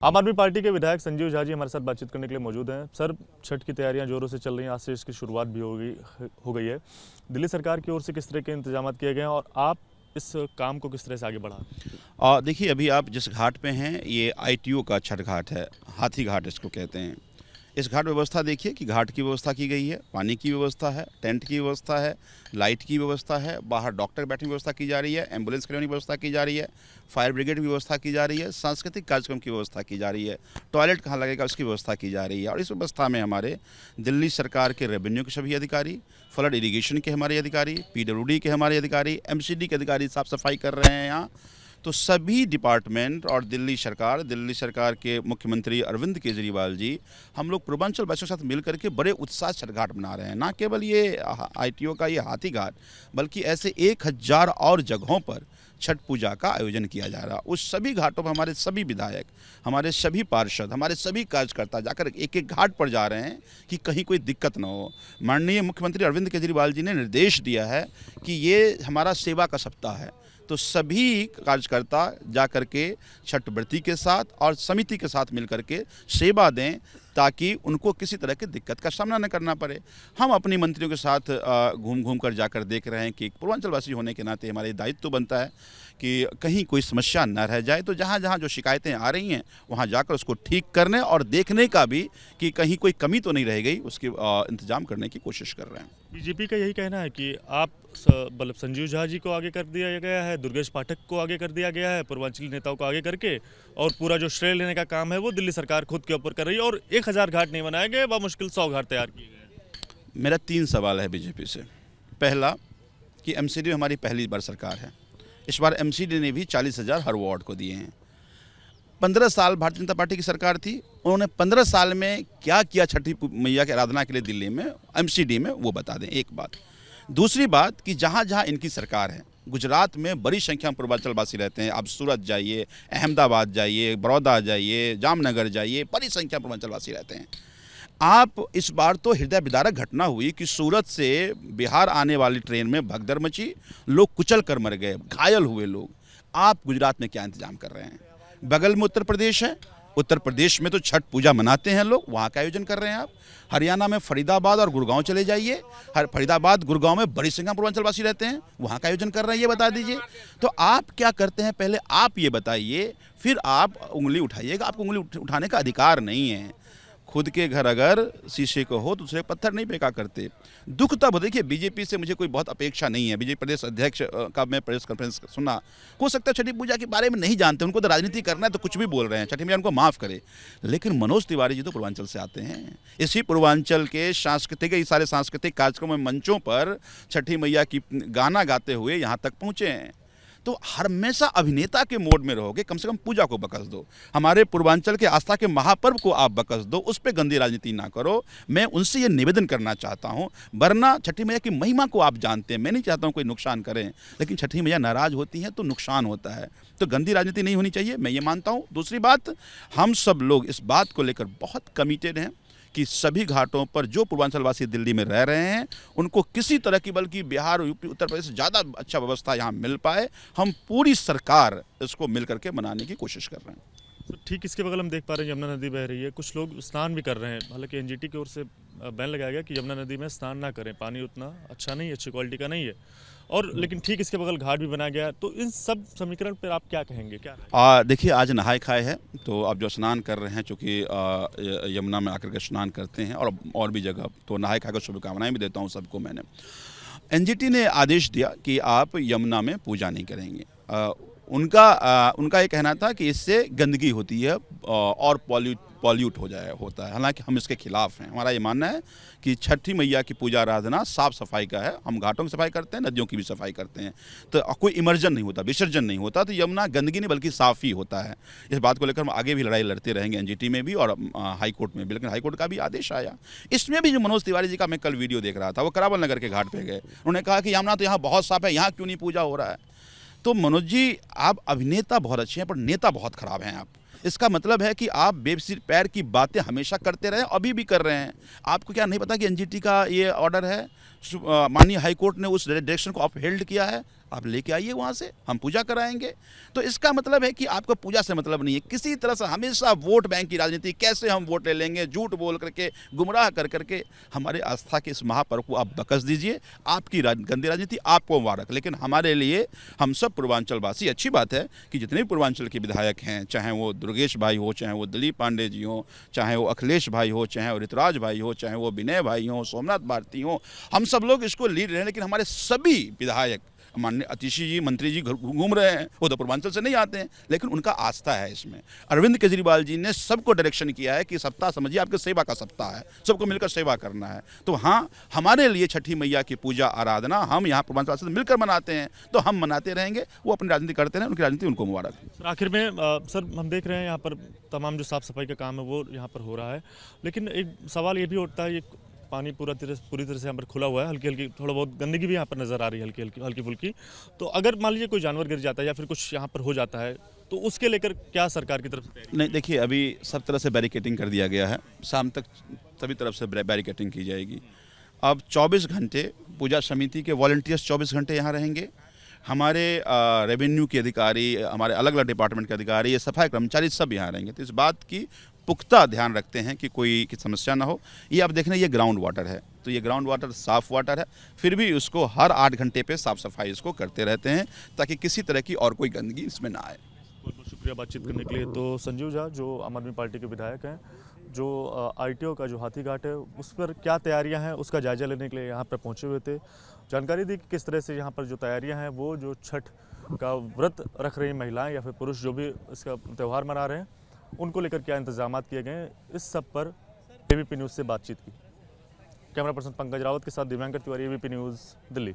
आम आदमी पार्टी के विधायक संजीव झा जी हमारे साथ बातचीत करने के लिए मौजूद हैं। सर, छठ की तैयारियां जोरों से चल रही हैं, आज से इसकी शुरुआत भी हो गई है। दिल्ली सरकार की ओर से किस तरह के इंतजाम किए गए हैं और आप इस काम को किस तरह से आगे बढ़ा? देखिए, अभी आप जिस घाट पे हैं ये आईटीओ का छठ घाट है, हाथी घाट इसको कहते हैं। इस घाट व्यवस्था देखिए कि घाट की व्यवस्था की गई है, पानी की व्यवस्था है, टेंट की व्यवस्था है, लाइट की व्यवस्था है, बाहर डॉक्टर बैठने की व्यवस्था की जा रही है, एम्बुलेंस खड़ी होने की व्यवस्था की जा रही है, फायर ब्रिगेड की व्यवस्था की जा रही है, सांस्कृतिक कार्यक्रम की व्यवस्था की जा रही है, टॉयलेट कहाँ लगेगा उसकी व्यवस्था की जा रही है। और इस व्यवस्था में हमारे दिल्ली सरकार के रेवेन्यू के सभी अधिकारी, फ्लड इरीगेशन के हमारे अधिकारी, पीडब्ल्यूडी के हमारे अधिकारी, एमसीडी के अधिकारी साफ सफाई कर रहे हैं यहाँ। तो सभी डिपार्टमेंट और दिल्ली सरकार के मुख्यमंत्री अरविंद केजरीवाल जी, हम लोग पूर्वांचल वासियों के साथ मिलकर के बड़े उत्साह छठ घाट मना रहे हैं। ना केवल ये आईटीओ का ये हाथी घाट, बल्कि ऐसे 1000 और जगहों पर छठ पूजा का आयोजन किया जा रहा है। उस सभी घाटों पर हमारे सभी विधायक, हमारे सभी पार्षद, हमारे सभी कार्यकर्ता जाकर एक एक घाट पर जा रहे हैं कि कहीं कोई दिक्कत न हो। माननीय मुख्यमंत्री अरविंद केजरीवाल जी ने निर्देश दिया है कि ये हमारा सेवा का सप्ताह है, तो सभी कार्यकर्ता जा कर के छठ व्रती के साथ और समिति के साथ मिल कर के सेवा दें, ताकि उनको किसी तरह की दिक्कत का सामना न करना पड़े। हम अपनी मंत्रियों के साथ घूम घूम कर जाकर देख रहे हैं कि पूर्वांचलवासी होने के नाते हमारे दायित्व तो बनता है कि कहीं कोई समस्या न रह जाए। तो जहाँ जहाँ जो शिकायतें आ रही हैं वहाँ जाकर उसको ठीक करने और देखने का भी कि कहीं कोई कमी तो नहीं रह गई, उसके इंतजाम करने की कोशिश कर रहे हैं। बीजेपी का यही कहना है कि आप मतलब संजीव झा जी को आगे कर दिया गया है, दुर्गेश पाठक को आगे कर दिया गया है, पूर्वांचली नेताओं को आगे करके, और पूरा जो श्रेय लेने का काम है वो दिल्ली सरकार खुद के ऊपर कर रही है और 1000 घाट नहीं बनाए गए, मुश्किल 100 घाट तैयार किए गए। मेरा 3 सवाल है बीजेपी से। पहला कि एमसीडी हमारी पहली बार सरकार है, इस बार एमसीडी ने भी 40,000 हर वार्ड को दिए हैं। 15 साल भारतीय जनता पार्टी की सरकार थी, उन्होंने 15 साल में क्या किया छठी मैया की आराधना के लिए दिल्ली में एमसीडी में, वो बता दें। एक बात। दूसरी बात कि जहाँ जहाँ इनकी सरकार है, गुजरात में बड़ी संख्या में पूर्वांचलवासी रहते हैं। आप सूरत जाइए, अहमदाबाद जाइए, बड़ौदा जाइए, जामनगर जाइए, बड़ी संख्या में पूर्वांचलवासी रहते हैं। आप इस बार तो हृदय विदारक घटना हुई कि सूरत से बिहार आने वाली ट्रेन में भगदड़ मची, लोग कुचल कर मर गए, घायल हुए लोग। आप गुजरात में क्या इंतजाम कर रहे हैं? बगल में उत्तर प्रदेश है, उत्तर प्रदेश में तो छठ पूजा मनाते हैं लोग, वहाँ का आयोजन कर रहे हैं आप। हरियाणा में फरीदाबाद और गुड़गांव चले जाइए, फरीदाबाद गुड़गांव में बड़ी संख्या पूर्वांचलवासी रहते हैं, वहाँ का आयोजन कर रहे हैं, ये बता दीजिए। तो आप क्या करते हैं पहले आप ये बताइए, फिर आप उंगली उठाइएगा। आपको उंगली उठाने का अधिकार नहीं है। खुद के घर अगर शीशे को हो तो दूसरे पत्थर नहीं फेंका करते। दुख तब, देखिए बीजेपी से मुझे कोई बहुत अपेक्षा नहीं है। बीजेपी प्रदेश अध्यक्ष का मैं प्रेस कॉन्फ्रेंस सुना, हो सकता है छठी पूजा के बारे में नहीं जानते, उनको तो राजनीति करना है तो कुछ भी बोल रहे हैं, छठी मैया उनको माफ़ करे। लेकिन मनोज तिवारी जी तो पूर्वांचल से आते हैं, इसी पूर्वांचल के सारे सांस्कृतिक कार्यक्रमों में मंचों पर छठी मैया की गाना गाते हुए यहाँ तक पहुँचे हैं। तो हमेशा अभिनेता के मोड में रहोगे, कम से कम पूजा को बकस दो, हमारे पूर्वांचल के आस्था के महापर्व को आप बकस दो, उस पर गंदी राजनीति ना करो। मैं उनसे ये निवेदन करना चाहता हूँ, वरना छठी मैया की महिमा को आप जानते हैं, मैं नहीं चाहता हूँ कोई नुकसान करें, लेकिन छठी मैया नाराज होती हैं तो नुकसान होता है। तो गंदी राजनीति नहीं होनी चाहिए, मैं ये मानता हूँ। दूसरी बात, हम सब लोग इस बात को लेकर बहुत कमिटेड हैं कि सभी घाटों पर जो पूर्वांचलवासी दिल्ली में रह रहे हैं उनको किसी तरह की, बल्कि बिहार, यूपी, उत्तर प्रदेश से ज़्यादा अच्छा व्यवस्था यहाँ मिल पाए। हम पूरी सरकार इसको मिल करके मनाने की कोशिश कर रहे हैं। तो ठीक इसके बगल हम देख पा रहे हैं यमुना नदी बह रही है, कुछ लोग स्नान भी कर रहे हैं। हालांकि एनजीटी की ओर से बैन लगाया गया कि यमुना नदी में स्नान ना करें, पानी उतना अच्छा नहीं है, अच्छी क्वालिटी का नहीं है, और लेकिन ठीक इसके बगल घाट भी बनाया गया। तो इन सब समीकरण पर आप क्या कहेंगे? क्या देखिए, आज नहाय खाए है, तो अब जो स्नान कर रहे हैं, चूँकि यमुना में आकर के स्नान करते हैं और भी जगह, तो नहाय खा कर शुभकामनाएँ भी देता हूँ सबको। मैंने एनजीटी ने आदेश दिया कि आप यमुना में पूजा नहीं करेंगे। उनका ये कहना था कि इससे गंदगी होती है और पॉल्यूट होता है। हालांकि हम इसके खिलाफ हैं। हमारा ये मानना है कि छठी मैया की पूजा आराधना साफ सफाई का है। हम घाटों की सफाई करते हैं, नदियों की भी सफाई करते हैं, तो कोई इमर्जन नहीं होता, विसर्जन नहीं होता। तो यमुना गंदगी नहीं बल्कि साफ ही होता है। इस बात को लेकर हम आगे भी लड़ाई लड़ते रहेंगे, एनजीटी में भी और हाई कोर्ट में भी। लेकिन हाई कोर्ट का भी आदेश आया। इसमें भी जो मनोज तिवारी जी का मैं कल वीडियो देख रहा था, वो करावल नगर के घाट पर गए, उन्होंने कहा कि यमुना तो यहाँ बहुत साफ है, यहाँ क्यों नहीं पूजा हो रहा है? तो मनोज जी, आप अभिनेता बहुत अच्छे हैं पर नेता बहुत खराब हैं आप। इसका मतलब है कि आप बेसिर पैर की बातें हमेशा करते रहे, अभी भी कर रहे हैं। आपको क्या नहीं पता कि एनजीटी का ये ऑर्डर है? माननीय हाईकोर्ट ने उस डायरेक्शन को अपहेल्ड किया है, आप लेके आइए वहाँ से, हम पूजा कराएंगे। तो इसका मतलब है कि आपको पूजा से मतलब नहीं है, किसी तरह से हमेशा वोट बैंक की राजनीति, कैसे हम वोट ले लेंगे, झूठ बोल करके, गुमराह कर करके हमारे आस्था के इस महापर्व को आप बकस दीजिए। आपकी गंदी राजनीति, आपको मुबारक। लेकिन हमारे लिए, हम सब पूर्वांचलवासी, अच्छी बात है कि जितने भी पूर्वांचल के विधायक हैं, चाहे वो दुर्गेश भाई हो, चाहे वो दिलीप पांडे जी हो, चाहे वो अखिलेश भाई हो, चाहे वो ऋतुराज भाई हो, चाहे वो विनय भाई हो, सोमनाथ भारती हो, हम सब लोग इसको लीड रहे हैं। लेकिन हमारे सभी विधायक, माननीय अतिशी जी, मंत्री जी घूम रहे हैं, वो तो पूर्वांचल से नहीं आते हैं, लेकिन उनका आस्था है इसमें। अरविंद केजरीवाल जी ने सबको डायरेक्शन किया है कि सप्ताह समझिए आपके सेवा का सप्ताह है, सबको मिलकर सेवा करना है। तो हाँ, हमारे लिए छठी मैया की पूजा आराधना हम यहाँ पूर्वांचल से मिलकर मनाते हैं, तो हम मनाते रहेंगे। वो अपनी राजनीति करते हैं, उनकी राजनीति उनको मुबारक। सर, आखिर में सर हम देख रहे हैं यहाँ पर तमाम जो साफ़ सफाई का काम है वो यहाँ पर हो रहा है, लेकिन एक सवाल ये भी उठता है, ये पानी पूरी तरह से यहाँ पर खुला हुआ है, हल्की हल्की थोड़ा बहुत गंदगी भी यहाँ पर नज़र आ रही है, हल्की फुल्की। तो अगर मान लीजिए कोई जानवर गिर जाता है या फिर कुछ यहाँ पर हो जाता है, तो उसके लेकर क्या सरकार की तरफ से तैयारी? नहीं, देखिए, अभी सब तरह से बैरिकेटिंग कर दिया गया है, शाम तक सभी तरफ से बैरिकेटिंग की जाएगी। अब 24 घंटे पूजा समिति के वॉलंटियर्स 24 घंटे यहाँ रहेंगे। हमारे रेवेन्यू के अधिकारी, हमारे अलग अलग डिपार्टमेंट के अधिकारी, ये सफाई कर्मचारी सब यहाँ रहेंगे। तो इस बात की पुख्ता ध्यान रखते हैं कि कोई की समस्या ना हो। ये आप देख रहे हैं, ये ग्राउंड वाटर है, तो ये ग्राउंड वाटर साफ़ वाटर है, फिर भी उसको हर 8 घंटे पे साफ़ सफाई इसको करते रहते हैं, ताकि किसी तरह की और कोई गंदगी इसमें ना आए। बहुत बहुत शुक्रिया बातचीत करने के लिए। तो संजीव झा जो आम आदमी पार्टी के विधायक हैं, जो ITO का जो हाथीघाट है उस पर क्या तैयारियां हैं उसका जायजा लेने के लिए यहाँ पर पहुँचे हुए थे। जानकारी दी कि किस तरह से यहाँ पर जो तैयारियां हैं, वो जो छठ का व्रत रख रही महिलाएं या फिर पुरुष जो भी इसका त्यौहार मना रहे हैं, उनको लेकर क्या इंतजाम किए गए हैं, इस सब पर ABP न्यूज़ से बातचीत की। कैमरा पर्सन पंकज रावत के साथ दिव्यांकर तिवारी, ABP न्यूज़, दिल्ली।